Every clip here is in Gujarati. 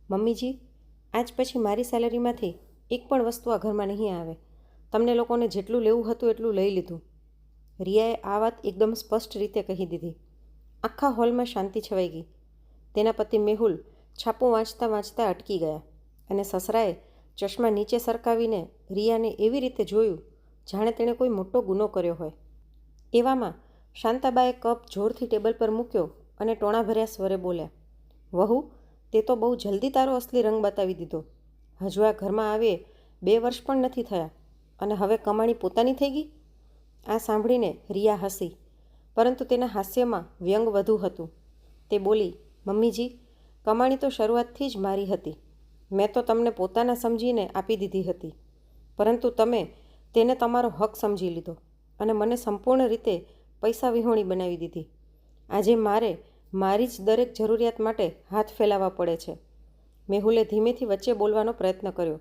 મમ્મીજી, આજ પછી મારી સેલરીમાંથી એક પણ વસ્તુ આ ઘરમાં નહીં આવે. તમને લોકોને જેટલું લેવું હતું એટલું લઈ લીધું. રિયાએ આ વાત એકદમ સ્પષ્ટ રીતે કહી દીધી. આખા હોલમાં શાંતિ છવાઈ ગઈ. તેના પતિ મેહુલ છાપું વાંચતા વાંચતા અટકી ગયા અને સસરાએ ચશ્મા નીચે સરકાવીને રિયાને એવી રીતે જોયું જાણે તેણે કોઈ મોટો ગુનો કર્યો હોય. એવામાં શાંતાબાએ કપ જોરથી ટેબલ પર મૂક્યો અને ટોણાભર્યા સ્વરે બોલ્યા, વહુ, તે તો બહુ જલ્દી તારો અસલી રંગ બતાવી દીધો. હજુ આ ઘરમાં આવે 2 વર્ષ પણ નથી થયા અને હવે કમાણી પોતાની થઈ ગઈ. આ સાંભળીને રિયા હસી, પરંતુ તેના હાસ્યમાં વ્યંગ વધુ હતું. તે બોલી, મમ્મીજી, કમાણી તો શરૂઆતથી જ મારી હતી. મેં તો તમને પોતાના સમજીને આપી દીધી હતી, પરંતુ તમે તેને તમારો હક સમજી લીધો અને મને સંપૂર્ણ રીતે પૈસા વિહોણી બનાવી દીધી. આજે મારી જ દરેક જરૂરિયાત માટે હાથ ફેલાવવા પડે છે. મેહુલે ધીમેથી વચ્ચે બોલવાનો પ્રયત્ન કર્યો.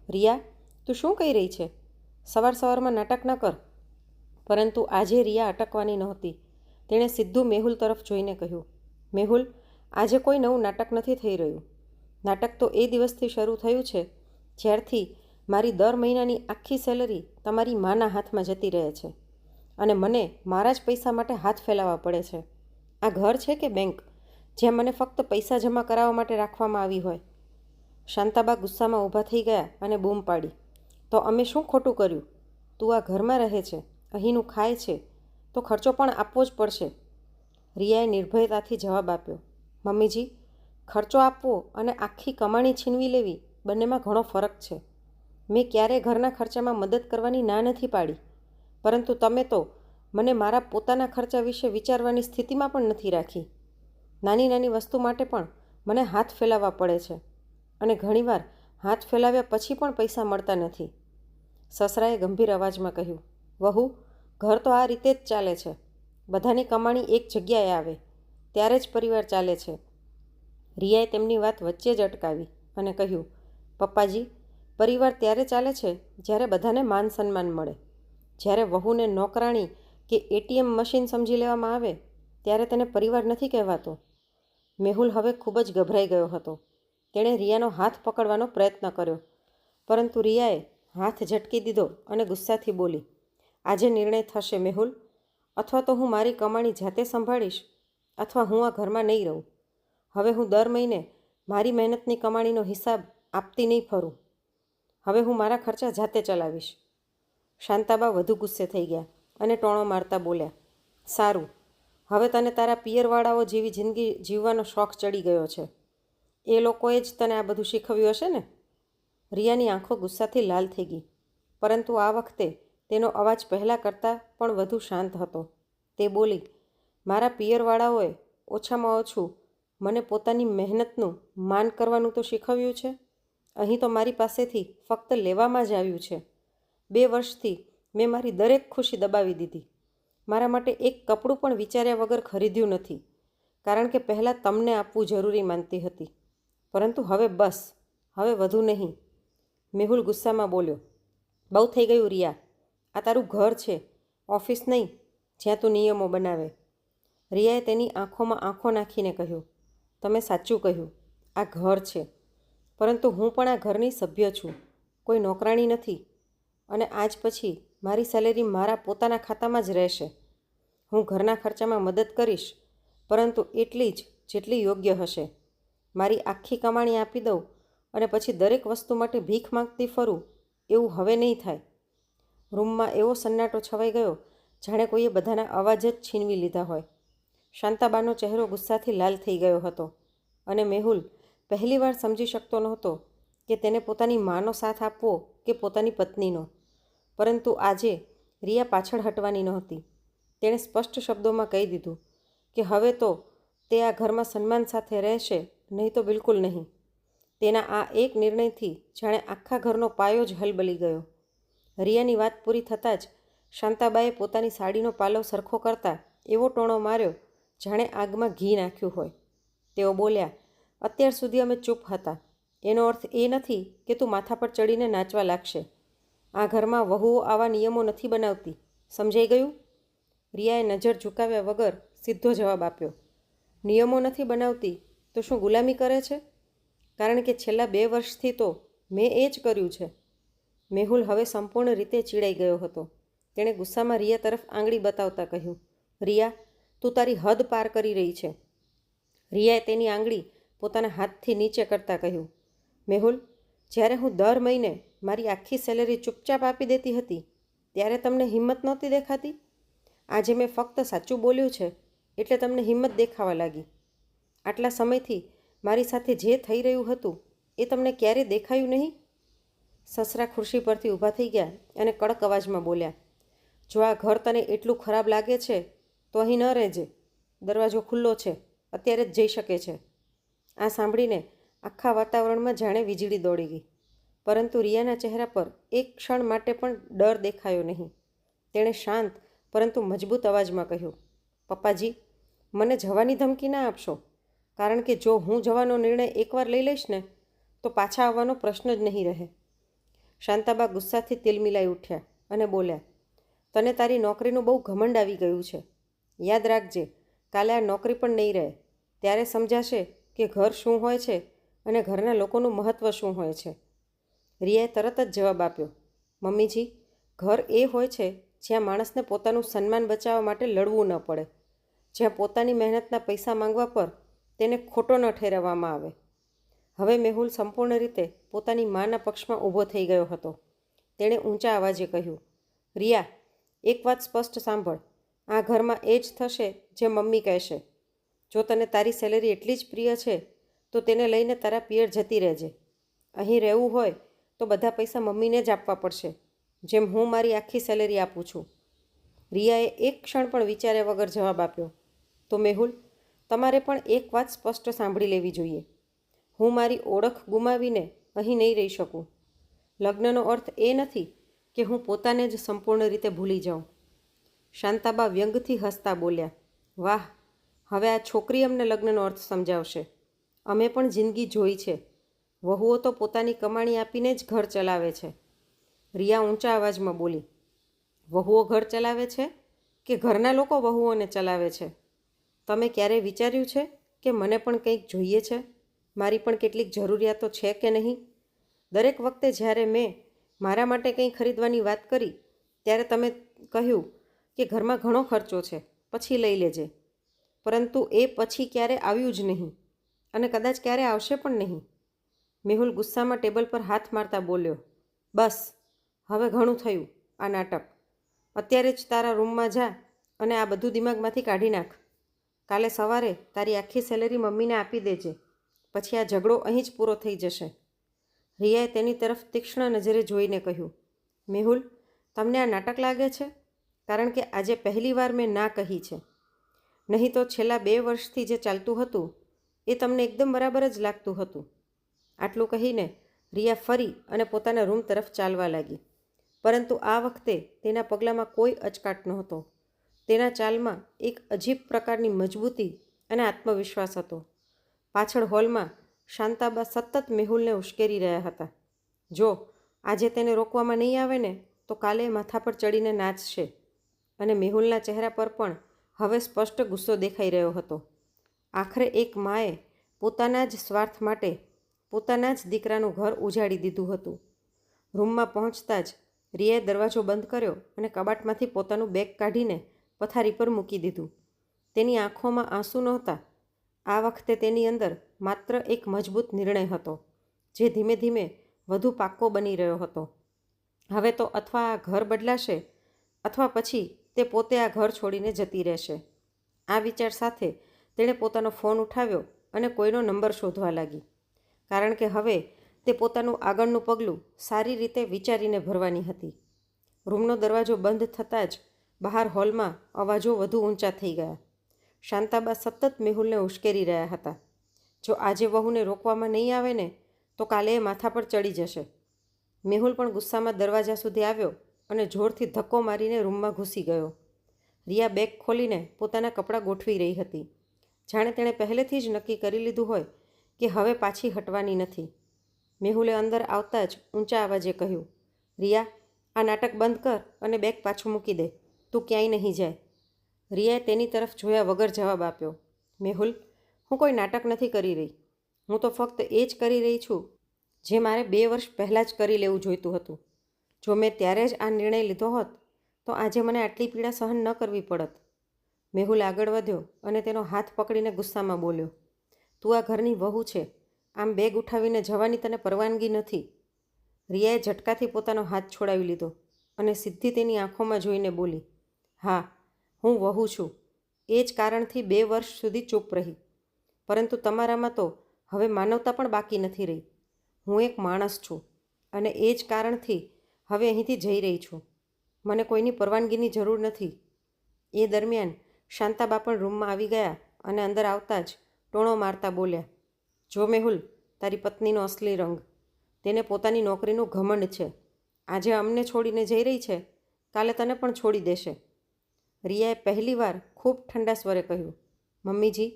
રિયા, તું શું કહી રહી છે? સવારમાં નાટક ન કર. પરંતુ આજે રિયા અટકવાની નહોતી. તેણે સીધું મેહુલ તરફ જોઈને કહ્યું, મેહુલ, આજે કોઈ નવું નાટક નથી થઈ રહ્યું. નાટક તો એ દિવસથી શરૂ થયું છે જ્યારથી મારી દર મહિનાની આખી સેલરી તમારી માના હાથમાં જતી રહે છે અને મને મારા જ પૈસા માટે હાથ ફેલાવવા પડે છે. આ ઘર છે કે બેંક જ્યાં મને ફક્ત પૈસા જમા કરાવવા માટે રાખવામાં આવી હોય? શાંતાબા ગુસ્સામાં ઊભા થઈ ગયા અને બૂમ પાડી, તો અમે શું ખોટું કર્યું? તું આ ઘરમાં રહે છે, અહીંનું ખાય છે, તો ખર્ચો પણ આપવો જ પડશે. રિયાએ નિર્ભયતાથી જવાબ આપ્યો, મમ્મીજી, ખર્ચો આપવો અને આખી કમાણી છીનવી લેવી બંનેમાં ઘણો ફરક છે. મેં ક્યારેય ઘરના ખર્ચામાં મદદ કરવાની ના નથી પાડી, પરંતુ તમે તો મને મારા પોતાના ખર્ચા વિશે વિચારવાની સ્થિતિમાં પણ નથી રાખી. નાની નાની વસ્તુ માટે પણ મને હાથ ફેલાવવા પડે છે અને ઘણીવાર હાથ ફેલાવ્યા પછી પણ પૈસા મળતા નથી. સસરાએ ગંભીર અવાજમાં કહ્યું, વહુ, ઘર તો આ રીતે જ ચાલે છે. બધાની કમાણી એક જગ્યાએ આવે ત્યારે જ પરિવાર ચાલે છે. રિયાએ તેમની વાત વચ્ચે જ અટકાવી અને કહ્યું, પપ્પાજી, પરિવાર ત્યારે ચાલે છે જ્યારે બધાને માન સન્માન મળે. જ્યારે વહુને નોકરાણી કે એટીએમ મશીન સમજી લેવામાં આવે ત્યારે તેને પરિવાર નથી કહેવાતો. મેહુલ હવે ખૂબ જ ગભરાઈ ગયો હતો. તેણે રિયાનો હાથ પકડવાનો પ્રયત્ન કર્યો, પરંતુ રિયાએ હાથ ઝટકી દીધો અને ગુસ્સાથી બોલી, આજે નિર્ણય થશે મેહુલ. અથવા તો હું મારી કમાણી જાતે સંભાળીશ અથવા હું આ ઘરમાં નહીં રહું. હવે હું દર મહિને મારી મહેનતની કમાણીનો હિસાબ આપતી નહીં ફરું. હવે હું મારા ખર્ચા જાતે ચલાવીશ. શાંતાબા વધુ ગુસ્સે થઈ ગયા અને ટોણો મારતા બોલ્યા, સારું, હવે તને તારા પિયરવાળાઓ જેવી જિંદગી જીવવાનો શોખ ચડી ગયો છે. એ લોકોએ જ તને આ બધું શીખવ્યું હશે ને? રિયાની આંખો ગુસ્સાથી લાલ થઈ ગઈ, પરંતુ આ વખતે તેનો અવાજ પહેલાં કરતાં પણ વધુ શાંત હતો. તે બોલી, મારા પિયરવાળાઓએ ઓછામાં ઓછું મને પોતાની મહેનતનું માન કરવાનું તો શીખવ્યું છે. અહીં તો મારી પાસેથી ફક્ત લેવામાં જ આવ્યું છે. 2 વર્ષથી મેં મારી દરેક ખુશી દબાવી દીધી. મારા માટે એક કપડું પણ વિચાર્યા વગર ખરીદ્યું નથી, કારણ કે પહેલાં તમને આપવું જરૂરી માનતી હતી. પરંતુ હવે બસ, હવે વધુ નહીં. મેહુલ ગુસ્સામાં બોલ્યો, બહુ થઈ ગયું રિયા. આ તારું ઘર છે, ઓફિસ નહીં જ્યાં તું નિયમો બનાવે. રિયાએ તેની આંખોમાં આંખો નાખીને કહ્યું, તમે સાચું કહ્યું, આ ઘર છે, પરંતુ હું પણ આ ઘરની સભ્ય છું, કોઈ નોકરાણી નથી. અને આજ પછી મારી સેલેરી મારા પોતાના ખાતામાં જ રહેશે. હું ઘરના ખર્ચામાં મદદ કરીશ, પરંતુ એટલી જ જેટલી યોગ્ય હશે. મારી આખી કમાણી આપી દઉં અને પછી દરેક વસ્તુ માટે ભીખ માંગતી ફરું, એવું હવે નહીં થાય. રૂમમાં એવો સન્નાટો છવાઈ ગયો જાણે કોઈએ બધાના અવાજ જ છીનવી લીધા હોય. શાંતાબાનો ચહેરો ગુસ્સાથી લાલ થઈ ગયો હતો અને મેહુલ પહેલીવાર સમજી શકતો નહોતો કે તેને પોતાની માનો સાથ આપવો કે પોતાની પત્નીનો. પરંતુ આજે રિયા પાછળ હટવાની નહોતી. તેણે સ્પષ્ટ શબ્દોમાં કહી દીધું કે હવે તો તે આ ઘરમાં સન્માન સાથે રહેશે, નહીં તો બિલકુલ નહીં. તેના આ એક નિર્ણયથી જાણે આખા ઘરનો પાયો જ હલબલી ગયો. રિયાની વાત પૂરી થતાં જ શાંતાબાએ પોતાની સાડીનો પાલવ સરખો કરતા એવો ટોણો માર્યો જાણે આગમાં ઘી નાખ્યું હોય. તેઓ બોલ્યા, અત્યાર સુધી અમે ચૂપ હતા. એનો અર્થ એ નથી કે તું માથા પર ચડીને નાચવા લાગશે. આ ઘરમાં વહુઓ આવા નિયમો નથી બનાવતી, સમજાઈ ગયું? રિયાએ નજર ઝુકાવ્યા વગર સીધો જવાબ આપ્યો, નિયમો નથી બનાવતી તો શું ગુલામી કરે છે? કારણ કે છેલ્લા 2 વર્ષથી તો મેં એ જ કર્યું છે. મેહુલ હવે સંપૂર્ણ રીતે ચીડાઈ ગયો હતો. તેણે ગુસ્સામાં રિયા તરફ આંગળી બતાવતા કહ્યું, રિયા, તું તારી હદ પાર કરી રહી છે. રિયાએ તેની આંગળી પોતાના હાથથી નીચે કરતાં કહ્યું, મેહુલ, જ્યારે હું દર મહિને મારી આખી સેલેરી ચૂપચાપ આપી દેતી હતી ત્યારે તમને હિંમત નહોતી દેખાતી? આજે મેં ફક્ત સાચું બોલ્યું છે એટલે તમને હિંમત દેખાવા લાગી. આટલા સમયથી મારી સાથે જે થઈ રહ્યું હતું એ તમને ક્યારેય દેખાયું નહીં? સસરા ખુરશી પરથી ઊભા થઈ ગયા અને કડક અવાજમાં બોલ્યા, જો આ ઘર તને એટલું ખરાબ લાગે છે તો અહીં ન રહેજે. દરવાજો ખુલ્લો છે, અત્યારે જ જઈ શકે છે. આ સાંભળીને આખા વાતાવરણમાં જાણે વીજળી દોડી ગઈ, પરંતુ રિયાના ચહેરા પર એક ક્ષણ માટે પણ ડર દેખાયો નહીં. તેણે શાંત પરંતુ મજબૂત અવાજમાં કહ્યું, પપ્પાજી, મને જવાની ધમકી ના આપશો, કારણ કે જો હું જવાનો નિર્ણય એકવાર લઈ લઈશ ને તો પાછા આવવાનો પ્રશ્ન જ નહીં રહે. શાંતાબા ગુસ્સાથી તિલમિલાઈ ઉઠ્યા અને બોલ્યા, તને તારી નોકરીનું બહુ ઘમંડ આવી ગયું છે. યાદ રાખજે, કાલે આ નોકરી પણ નહીં રહે. ત્યારે સમજાશે કે ઘર શું હોય છે અને ઘરના લોકોનું મહત્ત્વ શું હોય છે. રિયાએ તરત જ જવાબ આપ્યો, મમ્મીજી, ઘર એ હોય છે જ્યાં માણસને પોતાનું સન્માન બચાવવા માટે લડવું ન પડે, જ્યાં પોતાની મહેનતના પૈસા માંગવા પર તેને ખોટો ન ઠેરવવામાં આવે. હવે મેહુલ સંપૂર્ણ રીતે પોતાની માના પક્ષમાં ઊભો થઈ ગયો હતો. તેણે ઊંચા અવાજે કહ્યું, રિયા, એક વાત સ્પષ્ટ સાંભળ, આ ઘરમાં એ જ થશે જે મમ્મી કહેશે. જો તને તારી સેલેરી એટલી જ પ્રિય છે તો તેને લઈને તારા પિયર જતી રહેજે. અહીં રહેવું હોય તો બધા પૈસા મમ્મીને જ આપવા પડશે, જેમ હું મારી આખી સેલેરી આપું છું. રિયાએ એક ક્ષણ પણ વિચાર્યા વગર જવાબ આપ્યો, તો મેહુલ, તમારે પણ એક વાત સ્પષ્ટ સાંભળી લેવી જોઈએ. હું મારી ઓળખ ગુમાવીને અહીં નહીં રહી શકું. લગ્નનો અર્થ એ નથી કે હું પોતાને જ સંપૂર્ણ રીતે ભૂલી જાઉં. શાંતાબા વ્યંગથી હસતા બોલ્યા, વાહ, હવે આ છોકરી અમને લગ્નનો અર્થ સમજાવશે. અમે પણ જિંદગી જોઈ છે. વહુઓ તો પોતાની કમાણી આપીને જ ઘર ચલાવે છે. રિયા ઊંચા અવાજમાં બોલી, વહુઓ ઘર ચલાવે છે કે ઘરના લોકો વહુઓને ચલાવે છે? તમે ક્યારેય વિચાર્યું છે કે મને પણ કંઈક જોઈએ છે? મારી પણ કેટલીક જરૂરિયાતો છે કે નહીં? દરેક વખતે જ્યારે મેં મારા માટે કંઈ ખરીદવાની વાત કરી ત્યારે તમે કહ્યું કે ઘરમાં ઘણો ખર્ચો છે, પછી લઈ લેજે. પરંતુ એ પછી ક્યારે આવ્યું જ નહીં અને કદાચ ક્યારે આવશે પણ નહીં. મેહુલ ગુસ્સામાં ટેબલ પર હાથ મારતા બોલ્યો, બસ, હવે ઘણું થયું આ નાટક. અત્યારે જ તારા રૂમમાં જા અને આ બધું દિમાગમાંથી કાઢી નાખ. કાલે સવારે તારી આખી સેલેરી મમ્મીને આપી દેજે. પછી આ ઝઘડો અહીં જ પૂરો થઈ જશે. રિયાએ તેની તરફ તીક્ષ્ણ નજરે જોઈને કહ્યું, મેહુલ, તમને આ નાટક લાગે છે? કારણ કે આજે પહેલી વાર મેં ના કહી છે. નહીં તો છેલ્લા 2 વર્ષથી જે ચાલતું હતું એ તમને એકદમ બરાબર જ લાગતું હતું. આટલું કહીને રિયા ફરી અને પોતાના રૂમ તરફ ચાલવા લાગી. પરંતુ આ વખતે તેના પગલાંમાં કોઈ અચકાટ નહોતો. તેના ચાલમાં એક અજીબ પ્રકારની મજબૂતી અને આત્મવિશ્વાસ હતો. પાછળ હોલમાં શાંતાબા સતત મેહુલને ઉશ્કેરી રહ્યા હતા. જો આજે તેને રોકવામાં નહીં આવે ને તો કાલે માથા પર ચડીને નાચશે. અને મેહુલના ચહેરા પર પણ હવે સ્પષ્ટ ગુસ્સો દેખાઈ રહ્યો હતો. આખરે એક માએ પોતાના જ સ્વાર્થ માટે પોતાના જ દીકરાનું ઘર ઉજાડી દીધું હતું. રૂમમાં પહોંચતા જ રિયાએ દરવાજો બંધ કર્યો અને કબાટમાંથી પોતાનું બેગ કાઢીને પથારી પર મૂકી દીધું. તેની આંખોમાં આંસુ નહોતા. આ વખતે તેની અંદર માત્ર એક મજબૂત નિર્ણય હતો, જે ધીમે ધીમે વધુ પાક્કો બની રહ્યો હતો. હવે તો અથવા આ ઘર બદલાશે અથવા પછી તે પોતે આ ઘર છોડીને જતી રહેશે. આ વિચાર સાથે તેણે પોતાનો ફોન ઉઠાવ્યો અને કોઈનો નંબર શોધવા લાગી, કારણ કે હવે તે પોતાનું આગળનું પગલું સારી રીતે વિચારીને ભરવાની હતી. રૂમનો દરવાજો બંધ થતાં જ બહાર હોલમાં અવાજો વધુ ઊંચા થઈ ગયા. શાંતાબા સતત મેહુલને ઉશ્કેરી રહ્યા હતા. જો આજે વહુને રોકવામાં નહીં આવે ને તો કાલે એ માથા પર ચડી જશે. મેહુલ પણ ગુસ્સામાં દરવાજા સુધી આવ્યો અને જોરથી ધક્કો મારીને રૂમમાં ઘૂસી ગયો. રિયા બેગ ખોલીને પોતાના કપડાં ગોઠવી રહી હતી, જાણે તેણે પહેલેથી જ નક્કી કરી લીધું હોય કે હવે પાછી હટવાની નથી. મેહુલે અંદર આવતા જ ઊંચા અવાજે કહ્યું, રિયા, આ નાટક બંધ કર અને બેગ પાછું મૂકી દે. તું ક્યાંય નહીં જાય. રિયાએ તેની તરફ જોયા વગર જવાબ આપ્યો, મેહુલ, હું કોઈ નાટક નથી કરી રહી. હું તો ફક્ત એ જ કરી રહી છું જે મારે 2 વર્ષ પહેલાં જ કરી લેવું જોઈતું હતું. જો મેં ત્યારે જ આ નિર્ણય લીધો હોત તો આજે મને આટલી પીડા સહન ન કરવી પડત. મેહુલ આગળ વધ્યો અને તેનો હાથ પકડીને ગુસ્સામાં બોલ્યો, તું આ ઘરની વહુ છે, આમ બેગ ઉઠાવીને જવાની તને પરવાનગી નથી. રિયાએ ઝટકાથી પોતાનો હાથ છોડાવી લીધો અને સીધી તેની આંખોમાં જોઈને બોલી, હા, હું વહુ છું. એ જ કારણથી 2 વર્ષ સુધી ચૂપ રહી. પરંતુ તમારામાં તો હવે માનવતા પણ બાકી નથી રહી. હું એક માણસ છું અને એ જ કારણથી હવે અહીંથી જઈ રહી છું. મને કોઈની પરવાનગીની જરૂર નથી. એ દરમિયાન શાંતાબા પણ રૂમમાં આવી ગયા અને અંદર આવતા જ ટોણો મારતા બોલ્યા, જો મેહુલ, તારી પત્નીનો અસલી રંગ. તેને પોતાની નોકરીનું ઘમંડ છે. આજે અમને છોડીને જઈ રહી છે, કાલે તને પણ છોડી દેશે. રિયાએ પહેલીવાર ખૂબ ઠંડા સ્વરે કહ્યું, મમ્મીજી,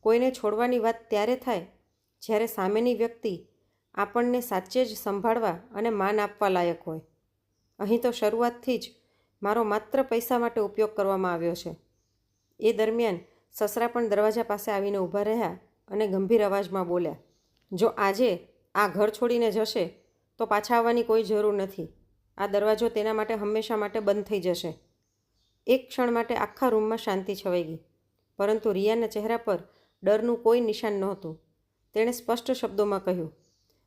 કોઈને છોડવાની વાત ત્યારે થાય જ્યારે સામેની વ્યક્તિ આપણને સાચે જ સંભાળવા અને માન આપવા લાયક હોય. અહીં તો શરૂઆતથી જ મારો માત્ર પૈસા માટે ઉપયોગ કરવામાં આવ્યો છે. એ દરમિયાન સસરા પણ દરવાજા પાસે આવીને ઊભા રહ્યા અને ગંભીર અવાજમાં બોલ્યા, જો આજે આ ઘર છોડીને જશે તો પાછા આવવાની કોઈ જરૂર નથી. આ દરવાજો તેના માટે હંમેશા માટે બંધ થઈ જશે. એક ક્ષણ માટે આખા રૂમમાં શાંતિ છવાઈ ગઈ, પરંતુ રિયાના ચહેરા પર ડરનું કોઈ નિશાન નહોતું. તેણે સ્પષ્ટ શબ્દોમાં કહ્યું,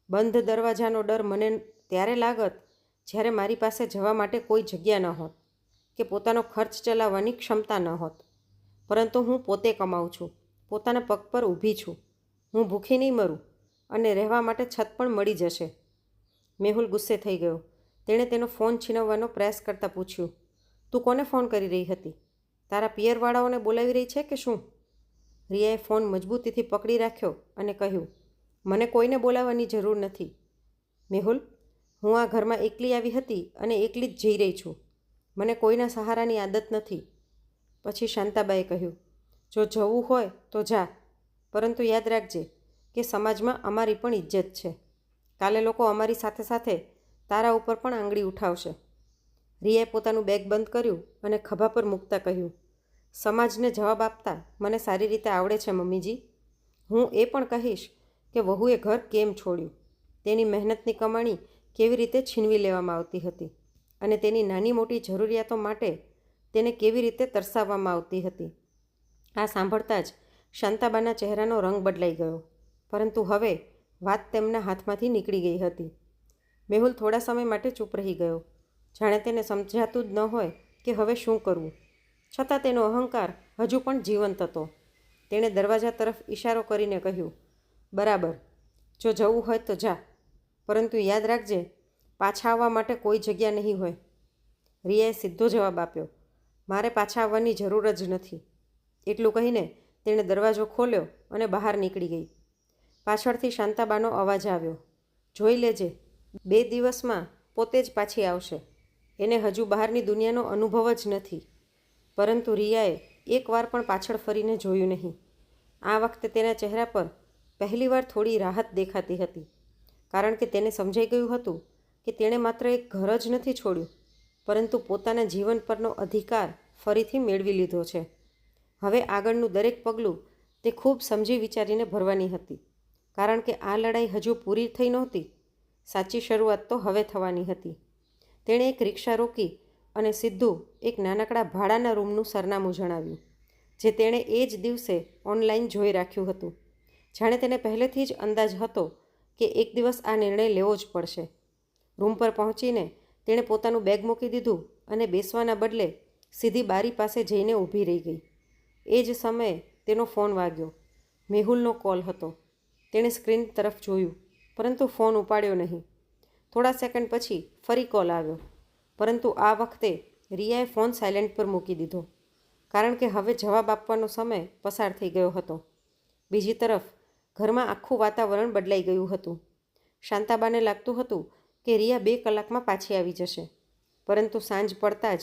બંધ દરવાજાનો ડર મને ત્યારે લાગત જ્યારે મારી પાસે જવા માટે કોઈ જગ્યા ન હોત કે પોતાનો ખર્ચ ચલાવવાની ક્ષમતા ન હોત. પરંતુ હું પોતે કમાઉં છું, પોતાના પગ પર ઊભી છું. હું ભૂખી નહીં મરું અને રહેવા માટે છત પણ મળી જશે. મેહુલ ગુસ્સે થઈ ગયો. તેણે તેનો ફોન છીનવવાનો પ્રયાસ કરતાં પૂછ્યું, તું કોને ફોન કરી રહી હતી? તારા પિયરવાળાઓને બોલાવી રહી છે કે શું? રિયાએ ફોન મજબૂતીથી પકડી રાખ્યો અને કહ્યું, મને કોઈને બોલાવવાની જરૂર નથી. મેહુલ, હું આ ઘરમાં એકલી આવી હતી અને એકલી જ જઈ રહી છું. મને કોઈના સહારાની આદત નથી. પછી શાંતાબાએ કહ્યું, જો જવું હોય તો જા, પરંતુ યાદ રાખજે કે સમાજમાં અમારી પણ ઇજ્જત છે. કાલે લોકો અમારી સાથે સાથે તારા ઉપર પણ આંગળી ઉઠાવશે. રિયાએ પોતાનું બેગ બંધ કર્યું અને ખભા પર મૂકતા કહ્યું, સમાજને જવાબ આપતા મને સારી રીતે આવડે છે મમ્મીજી. હું એ પણ કહીશ કે વહુએ ઘર કેમ છોડ્યું, તેની મહેનતની કમાણી કેવી રીતે છીનવી લેવામાં આવતી હતી અને તેની નાની મોટી જરૂરિયાતો માટે તેને કેવી રીતે તરસાવવામાં આવતી હતી. આ સાંભળતા જ શાંતાબાના ચહેરાનો રંગ બદલાઈ ગયો, પરંતુ હવે વાત તેમના હાથમાંથી નીકળી ગઈ હતી. મેહુલ થોડા સમય માટે ચૂપ રહી ગયો, જાણે તેને સમજાતું જ ન હોય કે હવે શું કરવું. છતાં તેનો અહંકાર હજુ પણ જીવંત હતો. તેણે દરવાજા તરફ ઇશારો કરીને કહ્યું, બરાબર, જો જવું હોય તો જા, પરંતુ યાદ રાખજે, પાછા આવવા માટે કોઈ જગ્યા નહીં હોય. રિયાએ સીધો જવાબ આપ્યો, મારે પાછા આવવાની જરૂર જ નથી. એટલું કહીને તેણે દરવાજો ખોલ્યો અને બહાર નીકળી ગઈ. પાછળથી શાંતાબાનો અવાજ આવ્યો, જોઈ લેજે, 2 દિવસમાં પોતે જ પાછી આવશે. એને હજુ બહારની દુનિયાનો અનુભવ જ નથી. પરંતુ રિયાએ એકવાર પણ પાછળ ફરીને જોયું નહીં. આ વખતે તેના ચહેરા પર પહેલીવાર થોડી રાહત દેખાતી હતી, કારણ કે તેને સમજાઈ ગયું હતું કે તેણે માત્ર એક ઘર જ નથી છોડ્યું, પરંતુ પોતાના જીવન પરનો અધિકાર ફરીથી મેળવી લીધો છે. હવે આગળનું દરેક પગલું તે ખૂબ સમજી વિચારીને ભરવાની હતી, કારણ કે આ લડાઈ હજુ પૂરી થઈ નહોતી. સાચી શરૂઆત તો હવે થવાની હતી. તેણે એક રિક્ષા રોકી અને સીધું એક નાનકડા ભાડાના રૂમનું સરનામું જણાવ્યું, જે તેણે એ જ દિવસે ઓનલાઈન જોઈ રાખ્યું હતું. જાણે તેને પહેલેથી જ અંદાજ હતો કે એક દિવસ આ નિર્ણય લેવો જ પડશે. રૂમ પર પહોંચીને તેણે પોતાનું બેગ મૂકી દીધું અને બેસવાના બદલે સીધી બારી પાસે જઈને ઊભી રહી ગઈ. એ જ સમયે તેનો ફોન વાગ્યો. મેહુલનો કોલ હતો. તેણે સ્ક્રીન તરફ જોયું, પરંતુ ફોન ઉપાડ્યો નહીં. થોડા સેકન્ડ પછી ફરી કોલ આવ્યો, પરંતુ આ વખતે રિયાએ ફોન સાયલેન્ટ પર મૂકી દીધો, કારણ કે હવે જવાબ આપવાનો સમય પસાર થઈ ગયો હતો. બીજી તરફ ઘરમાં આખું વાતાવરણ બદલાઈ ગયું હતું. શાંતાબાને લાગતું હતું કે રિયા 2 કલાકમાં પાછી આવી જશે, પરંતુ સાંજ પડતાં જ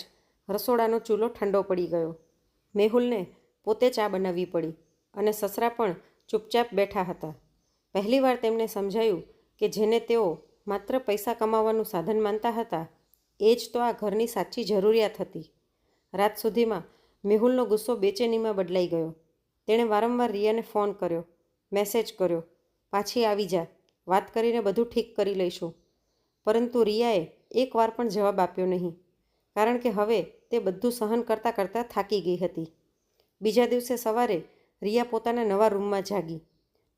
રસોડાનો ચૂલો ઠંડો પડી ગયો. મેહુલને પોતે ચા બનાવવી પડી અને સસરા પણ ચૂપચાપ બેઠા હતા. પહેલીવાર તેમને સમજાયું કે જેને તેઓ માત્ર પૈસા કમાવાનું સાધન માનતા હતા, એ જ તો આ ઘરની સાચી જરૂરિયાત હતી. રાત સુધીમાં મેહુલનો ગુસ્સો બેચેનીમાં બદલાઈ ગયો. તેણે વારંવાર રિયાને ફોન કર્યો, મેસેજ કર્યો, પાછી આવી જા, વાત કરીને બધું ઠીક કરી લઈશું. પરંતુ રિયાએ એક વાર પણ જવાબ આપ્યો નહીં, કારણ કે હવે તે બધું સહન કરતાં કરતાં થાકી ગઈ હતી. બીજા દિવસે સવારે રિયા પોતાના નવા રૂમમાં જાગી.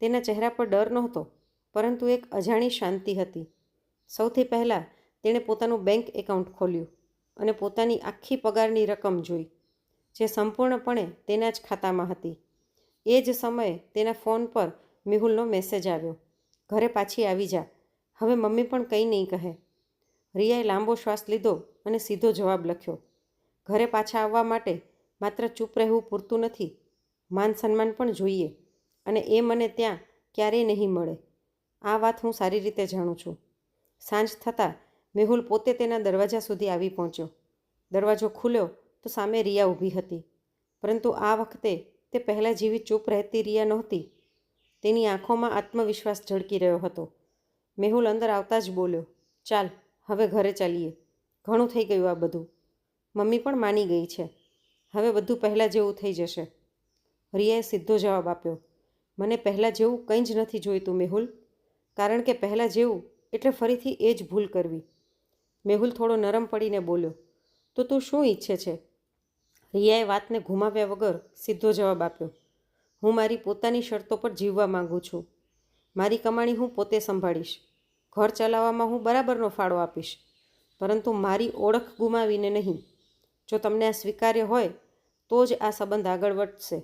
તેના ચહેરા પર ડર નહોતો, પરંતુ એક અજાણી શાંતિ હતી. સૌથી પહેલાં તેણે પોતાનું બેંક એકાઉન્ટ ખોલ્યું અને પોતાની આખી પગારની રકમ જોઈ, જે સંપૂર્ણપણે તેના જ ખાતામાં હતી. એ જ સમયે તેના ફોન પર મેહુલનો મેસેજ આવ્યો, ઘરે પાછી આવી જા, હવે મમ્મી પણ કંઈ નહીં કહે. રિયાએ લાંબો શ્વાસ લીધો અને સીધો જવાબ લખ્યો, ઘરે પાછા આવવા માટે માત્ર ચૂપ રહેવું પૂરતું નથી, માન સન્માન પણ જોઈએ, અને એ મને ત્યાં ક્યારેય નહીં મળે. આ વાત હું સારી રીતે જાણું છું. સાંજ થતાં મેહુલ પોતે તેના દરવાજા સુધી આવી પહોંચ્યો. દરવાજો ખુલ્યો તો સામે રિયા ઊભી હતી, પરંતુ આ વખતે તે પહેલાં જેવી ચૂપ રહેતી રિયા નહોતી. તેની આંખોમાં આત્મવિશ્વાસ ઝળકી રહ્યો હતો. મેહુલ અંદર આવતા જ બોલ્યો, ચાલ હવે ઘરે ચાલીએ, ઘણું થઈ ગયું આ બધું. મમ્મી પણ માની ગઈ છે, હવે બધું પહેલાં જેવું થઈ જશે. રિયાએ સીધો જવાબ આપ્યો, મને પહેલાં જેવું કંઈ જ નથી જોઈતું મેહુલ, કારણ કે પહેલાં જેવું એટલે ફરીથી એ જ ભૂલ કરવી. મેહુલ થોડો નરમ પડીને બોલ્યો, તો તું શું ઈચ્છે છે? રિયાએ વાતને ઘુમાવ્યા વગર સીધો જવાબ આપ્યો, હું મારી પોતાની શરતો પર જીવવા માગું છું. મારી કમાણી હું પોતે સંભાળીશ, ઘર ચલાવવામાં હું બરાબરનો ફાળો આપીશ, પરંતુ મારી ઓળખ ગુમાવીને નહીં. જો તમને આ સ્વીકાર્ય હોય તો જ આ સંબંધ આગળ વધશે,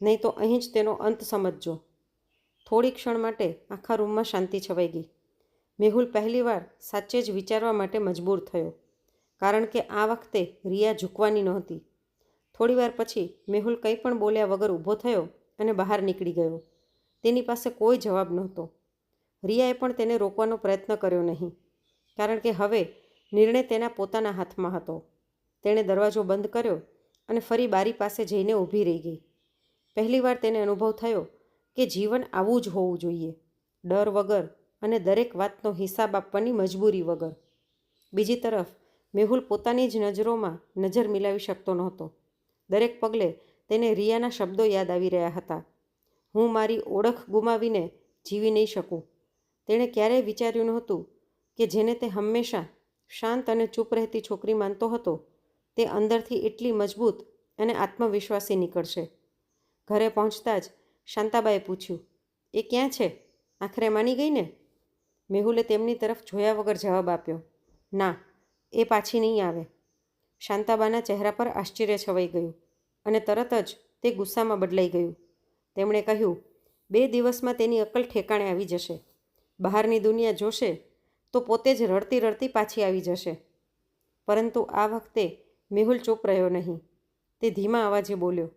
નહીં તો અહીં જ તેનો અંત સમજજો. થોડી ક્ષણ માટે આખા રૂમમાં શાંતિ છવાઈ ગઈ. મેહુલ પહેલીવાર સાચે જ વિચારવા માટે મજબૂર થયો, કારણ કે આ વખતે રિયા ઝૂકવાની નહોતી. થોડીવાર પછી મેહુલ કંઈ પણ બોલ્યા વગર ઊભો થયો અને બહાર નીકળી ગયો. તેની પાસે કોઈ જવાબ નહોતો. રિયાએ પણ તેને રોકવાનો પ્રયત્ન કર્યો નહીં, કારણ કે હવે નિર્ણય તેના પોતાના હાથમાં હતો. તેણે દરવાજો બંધ કર્યો અને ફરી બારી પાસે જઈને ઊભી રહી ગઈ. પહેલીવાર તેને અનુભવ થયો કે જીવન આવું જ હોવું જોઈએ, ડર વગર અને દરેક વાતનો હિસાબ આપવાની મજબૂરી વગર. બીજી તરફ મેહુલ પોતાની જ નજરોમાં નજર મિલાવી શકતો નહોતો. દરેક પગલે તેને રિયાના શબ્દો યાદ આવી રહ્યા હતા, હું મારી ઓળખ ગુમાવીને જીવી નહીં શકું. તેણે ક્યારેય વિચાર્યું નહોતું કે જેને તે હંમેશા શાંત અને ચૂપ રહેતી છોકરી માનતો હતો, તે અંદરથી એટલી મજબૂત અને આત્મવિશ્વાસી નીકળશે. ઘરે પહોંચતા જ શાંતાબાએ પૂછ્યું, એ ક્યાં છે? આખરે માની ગઈ ને? મેહુલે તેમની તરફ જોયા વગર જવાબ આપ્યો, ના, એ પાછી નહીં આવે. શાંતાબાના ચહેરા પર આશ્ચર્ય છવાઈ ગયું અને તરત જ તે ગુસ્સામાં બદલાઈ ગયું. તેમણે કહ્યું, 2 દિવસમાં તેની અક્કલ ઠેકાણે આવી જશે. બહારની દુનિયા જોશે તો પોતે જ રડતી રડતી પાછી આવી જશે. પરંતુ આ વખતે મેહુલ ચૂપ રહ્યો નહીં. તે ધીમા અવાજે બોલ્યો,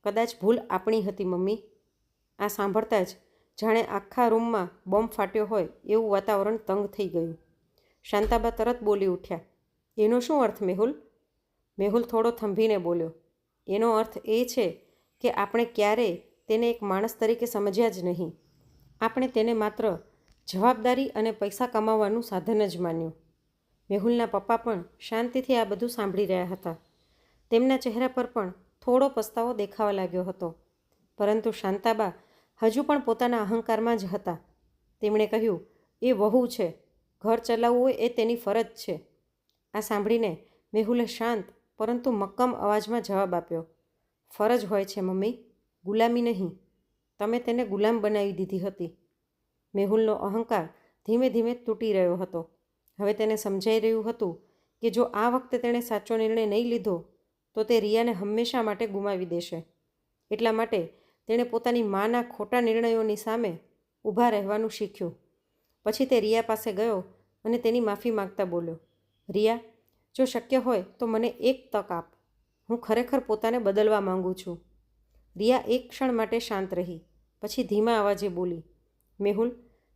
કદાચ ભૂલ આપણી હતી મમ્મી. આ સાંભળતા જ જાણે આખા રૂમમાં બોમ્બ ફાટ્યો હોય એવું વાતાવરણ તંગ થઈ ગયું. શાંતાબા તરત બોલી ઉઠ્યા, એનો શું અર્થ મેહુલ? મેહુલ થોડો થંભીને બોલ્યો, એનો અર્થ એ છે કે આપણે ક્યારેય તેને એક માણસ તરીકે સમજ્યા જ નહીં. આપણે તેને માત્ર જવાબદારી અને પૈસા કમાવવાનું સાધન જ માન્યું. મેહુલના પપ્પા પણ શાંતિથી આ બધું સાંભળી રહ્યા હતા. તેમના ચહેરા પર પણ થોડો પસ્તાવો દેખાવા લાગ્યો હતો, પરંતુ શાંતાબા હજુ પણ પોતાના અહંકારમાં જ હતા. તેમણે કહ્યું, એ વહુ છે, ઘર ચલાવવું એ તેની ફરજ છે. આ સાંભળીને મેહુલે શાંત પરંતુ મક્કમ અવાજમાં જવાબ આપ્યો, ફરજ હોય છે મમ્મી, ગુલામી નહીં. તમે તેને ગુલામ બનાવી દીધી હતી. મેહુલનો અહંકાર ધીમે ધીમે તૂટી રહ્યો હતો. હવે તેને સમજાઈ રહ્યું હતું કે જો આ વખતે તેણે સાચો નિર્ણય નહીં લીધો તો તે રિયાને હંમેશા માટે ગુમાવી દેશે. એટલા માટે તેણે પોતાની માના ખોટા નિર્ણયોની સામે ઊભા રહેવાનું શીખ્યું. પછી તે રિયા પાસે ગયો અને તેની માફી માગતા બોલ્યો, રિયા, જો શક્ય હોય તો મને એક તક આપ. હું ખરેખર પોતાને બદલવા માંગુ છું. રિયા એક ક્ષણ માટે શાંત રહી, પછી ધીમા અવાજે બોલી, મેહુલ,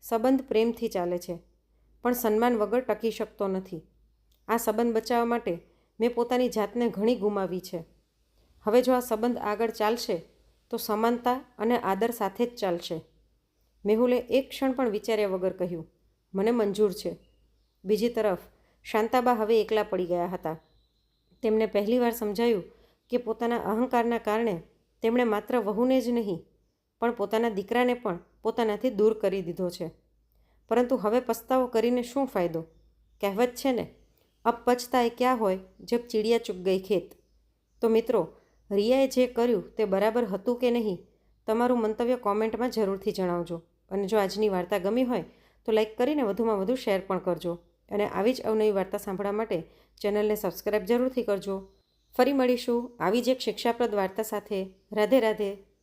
સંબંધ પ્રેમથી ચાલે છે, પણ સન્માન વગર ટકી શકતો નથી. આ સંબંધ બચાવવા માટે મેં પોતાની જાતને ઘણી ગુમાવી છે. હવે જો આ સંબંધ આગળ ચાલશે તો સમાનતા અને આદર સાથે જ ચાલશે. મેહુલે એક ક્ષણ પણ વિચાર્યા વગર કહ્યું, મને મંજૂર છે. બીજી તરફ શાંતાબા હવે એકલા પડી ગયા હતા. તેમને પહેલીવાર સમજાયું કે પોતાના અહંકારના કારણે તેમણે માત્ર વહુને જ નહીં પણ પોતાના દીકરાને પણ પોતાનાથી દૂર કરી દીધો છે. પરંતુ હવે પસ્તાવો કરીને શું ફાયદો? કહેવત છે ને, અબ પછતાએ ક્યાં હોય જબ ચીડિયા ચૂગ ગઈ ખેત. તો મિત્રો, રિયાએ જે કર્યું તે બરાબર હતું કે નહીં, તમારું મંતવ્ય કોમેન્ટમાં જરૂરથી જણાવજો. અને જો આજની વાર્તા ગમી હોય તો લાઈક કરીને વધુમાં વધુ શેર પણ કરજો. અને આવી જ અવનવી વાર્તા સાંભળવા માટે ચેનલને સબસ્ક્રાઈબ જરૂરથી કરજો. ફરી મળીશું આવી જ એક શિક્ષાપ્રદ વાર્તા સાથે. રાધે રાધે.